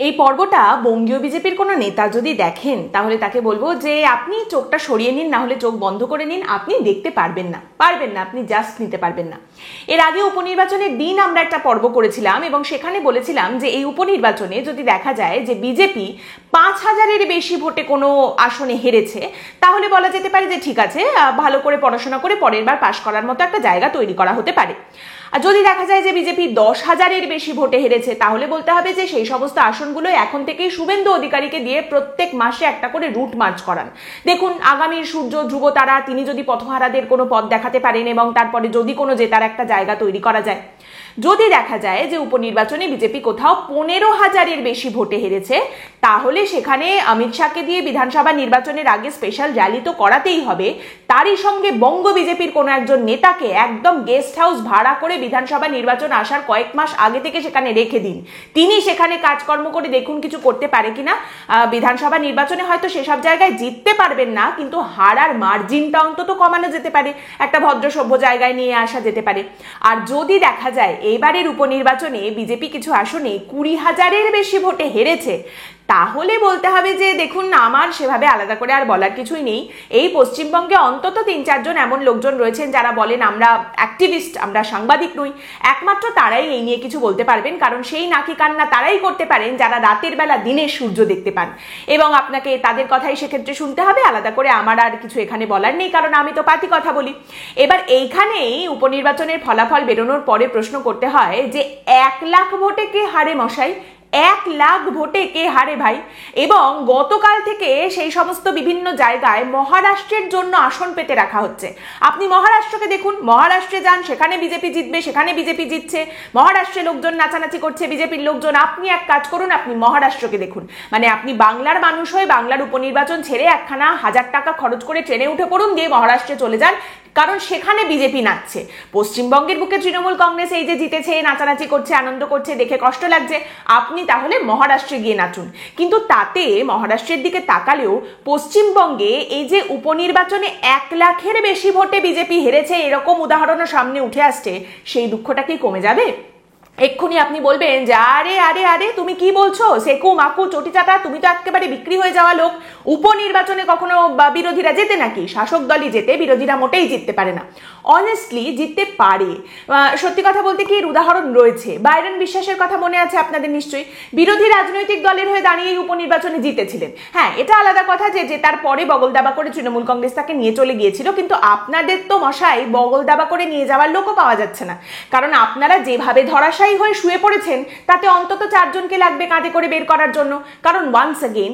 এই পর্বটা বঙ্গীয় বিজেপির কোনো নেতা যদি দেখেন তাহলে তাকে বলবো যে আপনি চোখটা সরিয়ে নিন, না হলে চোখ বন্ধ করে নিন, আপনি দেখতে পারবেন না, আপনি জাস্ট নিতে পারবেন না। এর আগে উপনির্বাচনের দিন আমরা একটা পর্ব করেছিলাম এবং সেখানে বলেছিলাম যে এই উপনির্বাচনে যদি দেখা যায় যে বিজেপি 5,000-এর বেশি ভোটে কোনো আসনে হেরেছে, তাহলে বলা যেতে পারে যে ঠিক আছে, ভালো করে পড়াশোনা করে পরের বার পাশ করার মতো একটা জায়গা তৈরি করা হতে পারে। আর যদি দেখা যায় যে বিজেপি 10,000-এর বেশি ভোটে হেরেছে, তাহলে বলতে হবে যে সেই সমস্ত আসনগুলো এখন থেকেই শুভেন্দু অধিকারীকে দিয়ে প্রত্যেক মাসে একটা করে রুট মার্চ করান। দেখুন, আগামীর সূর্য ধ্রুব তারা, তিনি যদি পথহারাদের কোনো পথ দেখাতে পারেন এবং তারপরে যদি কোনো জেতার একটা জায়গা তৈরি করা যায়। যদি দেখা যায় যে উপনির্বাচনে বিজেপি কোথাও 15,000-এর বেশি ভোটে হেরেছে, তাহলে সেখানে অমিত শাহকে দিয়ে বিধানসভা নির্বাচনের আগে স্পেশাল র্যালি তো করাতেই হবে। তারই সঙ্গে বঙ্গ বিজেপির কোনো একজন নেতাকে একদম গেস্ট হাউস ভাড়া করে বিধানসভা নির্বাচন আসার কয়েক মাস আগে থেকে সেখানে রেখে দিন। তিনি সেখানে কাজকর্ম করে দেখুন কিছু করতে পারে কিনা। বিধানসভা নির্বাচনে হয়তো সেসব জায়গায় জিততে পারবেন না, কিন্তু হারার মার্জিনটা অন্তত কমানো যেতে পারে, একটা ভদ্র সভ্য জায়গায় নিয়ে আসা যেতে পারে। আর যদি দেখা যায় এবারের উপনির্বাচনে বিজেপি কিছু আসনে 20,000-এর বেশি ভোটে হেরেছে, তাহলে বলতে হবে যে দেখুন, আমার সেভাবে আলাদা করে আর বলার কিছুই নেই। এই পশ্চিমবঙ্গে অন্তত 3-4 জন এমন লোকজন রয়েছেন যারা বলেন আমরা অ্যাক্টিভিস্ট, আমরা সাংবাদিক নই। একমাত্র তারাই এই নিয়ে কিছু বলতে পারবেন, কারণ সেই নাকি কান্না তারাই করতে পারেন যারা রাতের বেলা দিনের সূর্য দেখতে পান, এবং আপনাকে তাদের কথাই সেক্ষেত্রে শুনতে হবে। আলাদা করে আমার আর কিছু এখানে বলার নেই, কারণ আমি তো পাতি কথা বলি। এবার এইখানেই উপনির্বাচনের ফলাফল বেরোনোর পরে প্রশ্ন করতে হয় যে 1 লাখ ভোটে কে হারে মশাই? 1 লাখ ভোটে কে হারে ভাই? এবং গতকাল থেকে সেই সমস্ত বিভিন্ন জায়গায় মহারাষ্ট্রের জন্য আসন পেতে রাখা হচ্ছে। আপনি মহারাষ্ট্রকে দেখুন, মহারাষ্ট্রে যান, সেখানে বিজেপি জিতবে, সেখানে বিজেপি জিতছে। মহারাষ্ট্রে লোকজন নাচানাচি করছে, বিজেপির লোকজন। আপনি এক কাজ করুন, আপনি মহারাষ্ট্রকে দেখুন। মানে আপনি বাংলার মানুষ হয়ে বাংলার উপনির্বাচন ছেড়ে 1,000 টাকা খরচ করে ট্রেনে উঠে পড়ুন, দিয়ে মহারাষ্ট্রে চলে যান, কারণ সেখানে বিজেপি নাচছে। পশ্চিমবঙ্গের বুকে তৃণমূল কংগ্রেস এই যে জিতেছে, নাচানাচি করছে, আনন্দ করছে, দেখে কষ্ট লাগছে। আপনি তাহলে মহারাষ্ট্রে গিয়ে নাচুন। কিন্তু তাতে মহারাষ্ট্রের দিকে তাকালেও পশ্চিমবঙ্গে এই যে উপনির্বাচনে 1 লাখের বেশি ভোটে বিজেপি হেরেছে, এরকম উদাহরণও সামনে উঠে আসছে, সেই দুঃখটা কি কমে যাবে? এক্ষুনি আপনি বলবেন যে আরে আরে আরে তুমি কি বলছো, সেকু মাকু চটিচাটা, তুমি তো একেবারে বিক্রি হয়ে যাওয়া লোক। উপনির্বাচনে কখনো বিরোধীরা জেতে নাকি? শাসক দলই জেতে, বিরোধীরা মোটেই জিততে পারে না। অনেস্টলি জিততে পারে। সত্যি কথা বলতে কি, এর উদাহরণ রয়েছে। বাইরন বিশ্বাসের কথা মনে আছে আপনাদের নিশ্চয়ই। বিরোধী রাজনৈতিক দলের হয়ে দাঁড়িয়ে উপনির্বাচনে জিতেছিলেন। হ্যাঁ, এটা আলাদা কথা যে জেতার পরে বগল দাবা করে তৃণমূল কংগ্রেস তাকে নিয়ে চলে গিয়েছিল, কিন্তু আপনাদের তো মশাই বগল দাবা করে নিয়ে যাওয়ার লোকও পাওয়া যাচ্ছে না, কারণ আপনারা যেভাবে ধরাশায়ী হয়ে শুয়ে পড়েছেন, তাতে অন্তত 4 জনকে লাগবে কাঁধে করে বের করার জন্য। কারণ ওয়ান্স এগেইন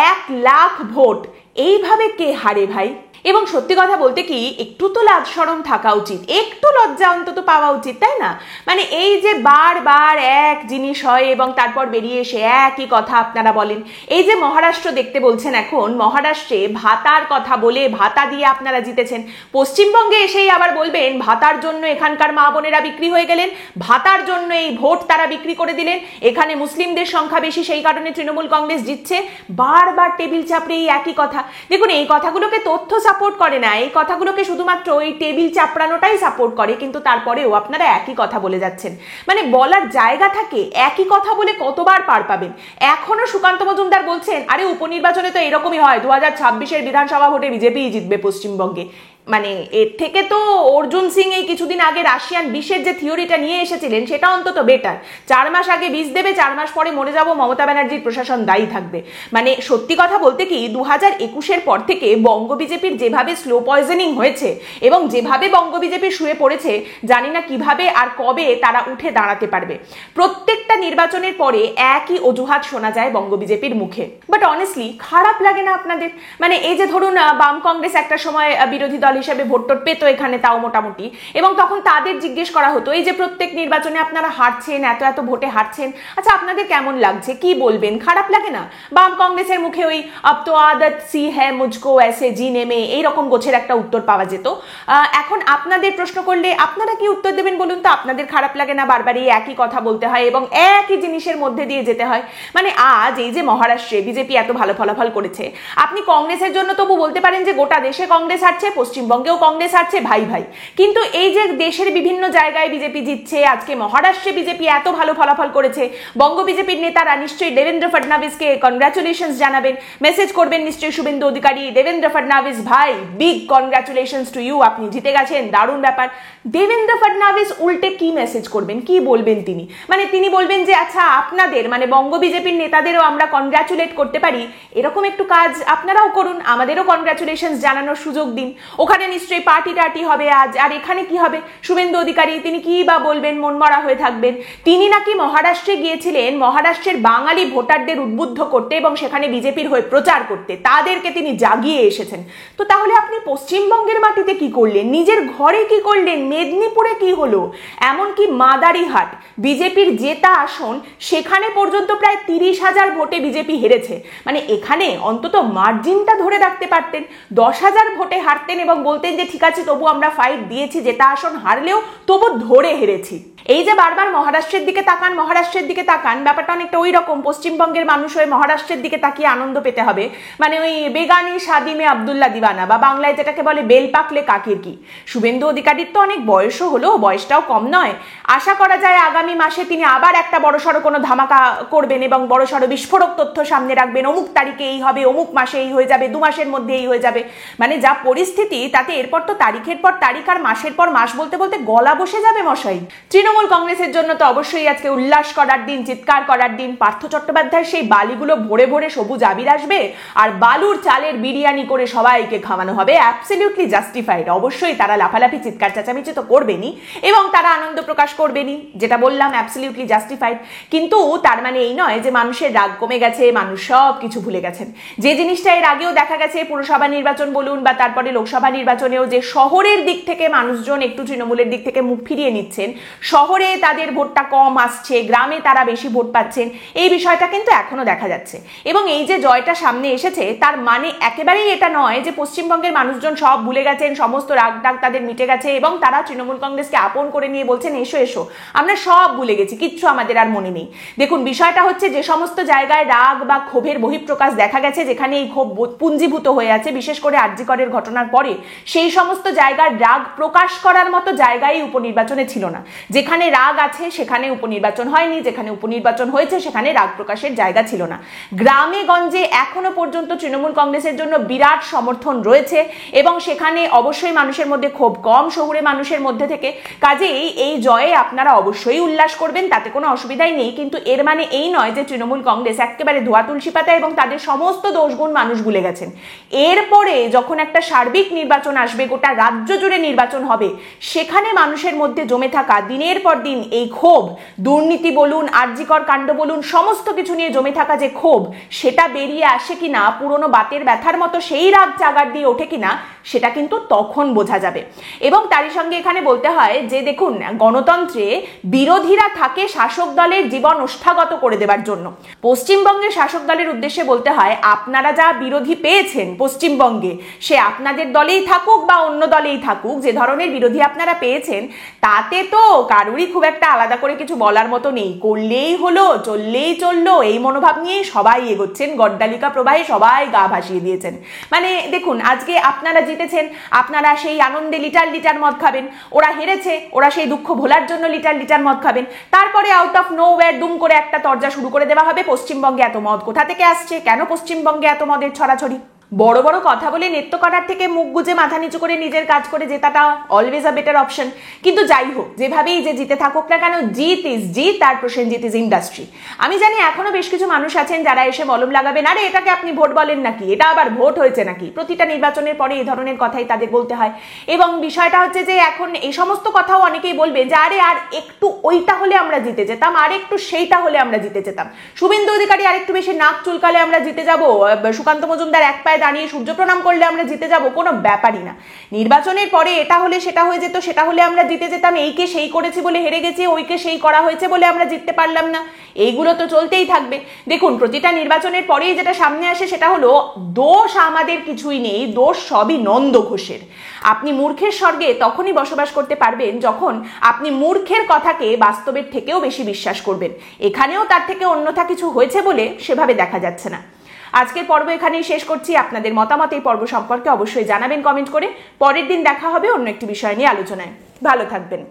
1 লাখ ভোট এইভাবে কে হারে ভাই? এবং সত্যি কথা বলতে কি, একটু তো লাজ শরম থাকা উচিত, একটু লজ্জা অন্তত পাওয়া উচিত, তাই না? মানে এই যে বারবার এক জিনিস হয় এবং তারপর বেরিয়ে এসে একই কথা আপনারা বলেন। এই যে মহারাষ্ট্র দেখতে বলছেন, এখন মহারাষ্ট্রে ভাতার কথা বলে ভাতা দিয়ে আপনারা জিতেছেন। পশ্চিমবঙ্গে এসেই আবার বলবেন ভাতার জন্য এখানকার মা বোনেরা বিক্রি হয়ে গেলেন, ভাতার জন্য এই ভোট তারা বিক্রি করে দিলেন, এখানে মুসলিমদের সংখ্যা বেশি সেই কারণে তৃণমূল কংগ্রেস জিতছে। বারবার টেবিল চাপড়ে এই একই কথা। দেখুন, এই কথাগুলোকে তথ্য সাপোর্ট করে না, এই কথাগুলোকে শুধুমাত্র এই টেবিল চাপড়ানোটাই সাপোর্ট করে, কিন্তু তারপরেও আপনারা একই কথা বলে যাচ্ছেন। মানে বলার জায়গা থাকে, একই কথা বলে কতবার পার পাবেন? এখনো সুকান্ত মজুমদার বলছেন আরে উপনির্বাচনে তো এরকমই হয়, 2026-এর বিধানসভা ভোটে বিজেপিই জিতবে পশ্চিমবঙ্গে। মানে এর থেকে তো অর্জুন সিং এই কিছুদিন আগে রাশিয়ান বিষের যে থিওরিটা নিয়ে এসেছিলেন, সেটা অন্তত বেটার। 4 মাস আগে বিষ দেবে, 4 মাস পরে মরে যাব, মমতা ব্যানার্জির প্রশাসন দায়ী থাকবে। মানে সত্যি কথা বলতে কি, 2021-এর পর থেকে বঙ্গ বিজেপির যেভাবে স্লো পয়জনিং হয়েছে এবং যেভাবে বঙ্গ বিজেপি শুয়ে পড়েছে, জানি না কিভাবে আর কবে তারা উঠে দাঁড়াতে পারবে। প্রত্যেকটা নির্বাচনের পরে একই অজুহাত শোনা যায় বঙ্গ বিজেপির মুখে। বাট অনেস্টলি খারাপ লাগে না আপনাদের? মানে এই যে ধরুন বাম কংগ্রেস একটা সময় বিরোধী দল হিসেবে ভোট টোট পেত এখানে, তাও মোটামুটি, এবং তখন তাদের জিজ্ঞেস করা হতো এই যে প্রত্যেক নির্বাচনে আপনারা হারছেন, এত এত ভোটে হারছেন, আচ্ছা আপনাদের কেমন লাগছে, কি বলবেন? খারাপ লাগে না? বাম কংগ্রেসের মুখে ওই আব তো আদত সি হ্যাঁ মুঝকো এসে জিনে মে এইরকম গোছের একটা উত্তর পাওয়া যেত। এখন আপনাদের প্রশ্ন করলে আপনারা কি উত্তর দেবেন বলুন তো? আপনাদের খারাপ লাগে না বারবার এই একই কথা বলতে হয় এবং একই জিনিসের মধ্যে দিয়ে যেতে হয়? মানে আজ এই যে মহারাষ্ট্রে বিজেপি এত ভালো ফলাফল করেছে, আপনি কংগ্রেসের জন্য তবু বলতে পারেন যে গোটা দেশে কংগ্রেস হারছে, পশ্চিম পশ্চিমবঙ্গেও কংগ্রেস হারছে, ভাই ভাই। কিন্তু এই যে দেশের বিভিন্ন জায়গায় বিজেপি জিতছে, আজকে মহারাষ্ট্রে বিজেপি এত ভালো ফলাফল করেছে, বঙ্গ বিজেপির নেতারা নিশ্চয়ই দেবেন্দ্র ফডনাভিসকে কনগ্রাচুলেশনস জানাবেন, মেসেজ করবেন নিশ্চয়ই শুভেন্দু অধিকারী, দেবেন্দ্র ফডনাভিস ভাই বিগ কনগ্রাচুলেশনস টু ইউ, আপনি জিতে গেছেন, দারুণ ব্যাপার। দেবেন্দ্র ফডনাভিস উল্টে কি মেসেজ করবেন, কি বলবেন তিনি? মানে তিনি বলবেন যে আচ্ছা আপনাদের মানে বঙ্গ বিজেপির নেতাদেরও আমরা কনগ্রাচুলেট করতে পারি, এরকম একটু কাজ আপনারাও করুন, আমাদেরও কনগ্রাচুলেশনস জানানোর সুযোগ দিন। ওখানে নিশ্চয়ই পার্টি টার্টি হবে আজ, আর এখানে কি হবে? শুভেন্দু অধিকারী তিনি কি বা বলবেন, মনমরা হয়ে থাকবেন। তিনি নাকি মহারাষ্ট্রে গিয়েছিলেন মহারাষ্ট্রের বাঙালি ভোটারদের উদ্বুদ্ধ করতে এবং সেখানে বিজেপির হয়ে প্রচার করতে, তাদেরকে তিনি জাগিয়ে এসেছেন। তো তাহলে আপনি পশ্চিমবঙ্গের মাটিতে কি করলেন, নিজের ঘরে কি করলেন, মেদিনীপুরে কি হলো, এমনকি মাদারিহাট বিজেপির জেতা আসন, সেখানে পর্যন্ত প্রায় 30,000 ভোটে বিজেপি হেরেছে। মানে এখানে অন্তত মার্জিনটা ধরে রাখতে পারতেন, 10,000 ভোটে হারতেন এবং বলতেন যে ঠিক আছে তবু আমরা ফাইট দিয়েছি, জেতা আসন হারলেও তবু ধরে হেরেছি। এই যে বারবার মহারাষ্ট্রের দিকে তাকান, মহারাষ্ট্রের দিকে তাকান, ব্যাপারটা অনেকটা ওই রকম পশ্চিমবঙ্গের মানুষ হয়ে মহারাষ্ট্রের দিকে তাকিয়ে আনন্দ পেতে হবে। মানে ওই বেগানি শাদিমে আব্দুল্লাহ দিওয়ানা, বা বাংলায় যেটাকে বলে বেল পাকলে কাকের কি। শুভেন্দু অধিকারীর তো অনেক বয়সও হলো, বয়সটাও কম নয়। আশা করা যায় আগামী মাসে তিনি আবার একটা বড়সড় কোনো ধামাকা করবেন এবং বড়সড় বিস্ফোরক তথ্য সামনে রাখবেন, অমুক তারিখে এই হবে, অমুক মাসে এই হয়ে যাবে, 2 মাসের মধ্যে এই হয়ে যাবে। মানে যা পরিস্থিতি তাতে এরপর তো তারিখের পর তারিখ আর মাসের পর মাস বলতে বলতে গলা বসে যাবে মশাই। তৃণমূল কংগ্রেসের জন্য তো অবশ্যই আজকে উল্লাস করার দিন, চিৎকার করার দিন। পার্থ চট্টোপাধ্যায়ের সেই বালিগুলো ভরে ভরে সবুজ আবির আসবে আর বালুর চালের বিরিয়ানি করে সবাইকে খাওয়ানো হবে, অ্যাবসলিউটলি জাস্টিফাইড। অবশ্যই তারা লাফালাফি চিৎকার চেঁচামেচি তো করবেনই এবং তারা আনন্দ প্রকাশ করবেনই, যেটা বললাম অ্যাবসলিউটলি জাস্টিফাইড। কিন্তু তার মানে এই নয় যে মানুষের রাগ কমে গেছে, মানুষ সব কিছু ভুলে গেছেন। যে জিনিসটা এর আগেও দেখা গেছে পুরসভা নির্বাচন বলুন বা তারপরে লোকসভা নির্বাচনেও, যে শহরের দিক থেকে মানুষজন একটু তৃণমূলের দিক থেকে মুখ ফিরিয়ে নিচ্ছেন, শহরে তাদের ভোটটা কম আসছে, গ্রামে তারা বেশি ভোট পাচ্ছেন, এই বিষয়টা কিন্তু এখনো দেখা যাচ্ছে। এবং এই যে জয়টা সামনে এসেছে তার মানে একেবারেই এটা নয় যে পশ্চিমবঙ্গের মানুষজন সব ভুলে গেছেন, সমস্ত রাগ ডাক তাদের মিটে গেছে এবং তারা তৃণমূল কংগ্রেসকে আপন করে নিয়ে বলছেন এসো এসো আমরা সব ভুলে গেছি, কিচ্ছু আমাদের আর মনে নেই। দেখুন বিষয়টা হচ্ছে যে সমস্ত জায়গায় রাগ বা ক্ষোভের বহিঃপ্রকাশ দেখা গেছে, যেখানে এই ক্ষোভ পুঞ্জীভূত হয়ে আছে বিশেষ করে আর.জি. করের ঘটনার পরে, সেই সমস্ত জায়গার রাগ প্রকাশ করার মতো জায়গায় উপনির্বাচনে ছিল না। যেখানে রাগ আছে সেখানে উপনির্বাচন হয়নি, যেখানে উপনির্বাচন হয়েছে সেখানে রাগ প্রকাশের জায়গা ছিল না। গ্রামে গঞ্জে এখনো পর্যন্ত তৃণমূল কংগ্রেসের জন্য বিরাট সমর্থন রয়েছে এবং সেখানে অবশ্যই মানুষের মধ্যে ক্ষোভ কম শহুরে মানুষের মধ্যে থেকে। কাজেই এই জয়ে আপনারা অবশ্যই উল্লাস করবেন, তাতে কোনো অসুবিধাই নেই। কিন্তু এর মানে এই নয় যে তৃণমূল কংগ্রেস একেবারে ধোয়া তুলসী পাতা এবং তাদের সমস্ত দোষগুণ মানুষ ভুলে গেছেন। এরপরে যখন একটা সার্বিক নির্বাচন আসবে, গোটা রাজ্য জুড়ে নির্বাচন হবে, সেখানে মানুষের মধ্যে জমে থাকা দিনের পর দিন এই ক্ষোভ, দুর্নীতি বলুন, আর.জি. কর কাণ্ড বলুন, সমস্ত কিছু নিয়ে জমে থাকা যে ক্ষোভ, সেটা বেরিয়ে আসে কিনা, পুরনো বাতের ব্যথার মতো সেই রাগ জাগার দিয়ে ওঠে কিনা, সেটা কিন্তু তখন বোঝা যাবে। এবং তারই সঙ্গে এখানে বলতে হয় যে দেখুন, গণতন্ত্রে বিরোধীরা থাকে শাসক দলের জীবন ওষ্ঠাগত করে দেবার জন্য। পশ্চিমবঙ্গের শাসক দলের উদ্দেশ্যে বলতে হয় আপনারা যা বিরোধী পেয়েছেন পশ্চিমবঙ্গে, সে আপনাদের দলেই থাকুক বা অন্য দলেই থাকুক, যে ধরনের বিরোধী আপনারা পেয়েছেন তাতে তো কারুরই খুব একটা আলাদা করে কিছু বলার মতো নেই। করলেই হলো, চললেই চললো, এই মনোভাব নিয়েই সবাই এগোচ্ছেন, গড্ডালিকা প্রবাহে সবাই গা ভাসিয়ে দিয়েছেন। মানে দেখুন আজকে আপনারা জিতেছেন, আপনারা সেই আনন্দে লিটার লিটার মদ খাবেন, ওরা হেরেছে, ওরা সেই দুঃখ ভোলার জন্য লিটার লিটার মদ খাবেন। তারপরে আউট অফ নোওয়্যার দুম করে একটা তরজা শুরু করে দেওয়া হবে, পশ্চিমবঙ্গে এত মদ কোথা থেকে আসছে, কেন পশ্চিমবঙ্গে এত মদের ছড়াছড়ি। বড় বড় কথা বলে নৃত্য করার থেকে মুখ গুজে মাথা নিচু করে নিজের কাজ করে জেতাটা অলওয়েজ আ বেটার অপশন। কিন্তু যাই হোক, যেভাবেই যে জিতে থাকুক না কেন, জিত ইজ জিত আর প্রসেনজিৎ ইজ ইন্ডাস্ট্রি। আমি জানি এখনো বেশ কিছু মানুষ আছেন যারা এসে মলম লাগাবেন, আরে এটাকে আপনি ভোট বলেন নাকি, এটা আবার ভোট হয়েছে নাকি। প্রতিটা নির্বাচনের পরে এই ধরনের কথাই তাদের বলতে হয়। এবং বিষয়টা হচ্ছে যে এখন এই সমস্ত কথাও অনেকেই বলবে যে আরে আর একটু ওইটা হলে আমরা জিতে যেতাম, আর একটু সেইটা হলে আমরা জিতে যেতাম, শুভেন্দু অধিকারী আর একটু বেশি নাক চুলকালে আমরা জিতে যাব, সুকান্ত মজুমদার এক পায়ে দাঁড়িয়ে সূর্য প্রণাম করলে আমরা জিতে যাব, কোনো ব্যাপারই না। নির্বাচনের পরে এটা হলে সেটা হয়ে যেত, সেটা হলে আমরা জিতে যেতাম, এইকে সেই করেছি বলে হেরে গেছি, ওইকে সেই করা হয়েছে বলে আমরা জিততে পারলাম না, এইগুলো তো চলতেই থাকবে। দেখুন প্রতিটা নির্বাচনের পরেই যেটা সামনে আসে সেটা হলো দোষ আমাদের কিছুই নেই, দোষ সবই নন্দ ঘোষের। আপনি মূর্খের স্বর্গে তখনই বসবাস করতে পারবেন যখন আপনি মূর্খের কথাকে বাস্তবের থেকেও বেশি বিশ্বাস করবেন। এখানেও তার থেকে অন্যথা কিছু হয়েছে বলে সেভাবে দেখা যাচ্ছে না। আজকের পর্ব এখানেই শেষ করছি। আপনাদের মতামত এই পর্ব সম্পর্কে অবশ্যই জানাবেন কমেন্ট করে। পরের দিন দেখা হবে অন্য একটি বিষয় নিয়ে আলোচনায়। ভালো থাকবেন।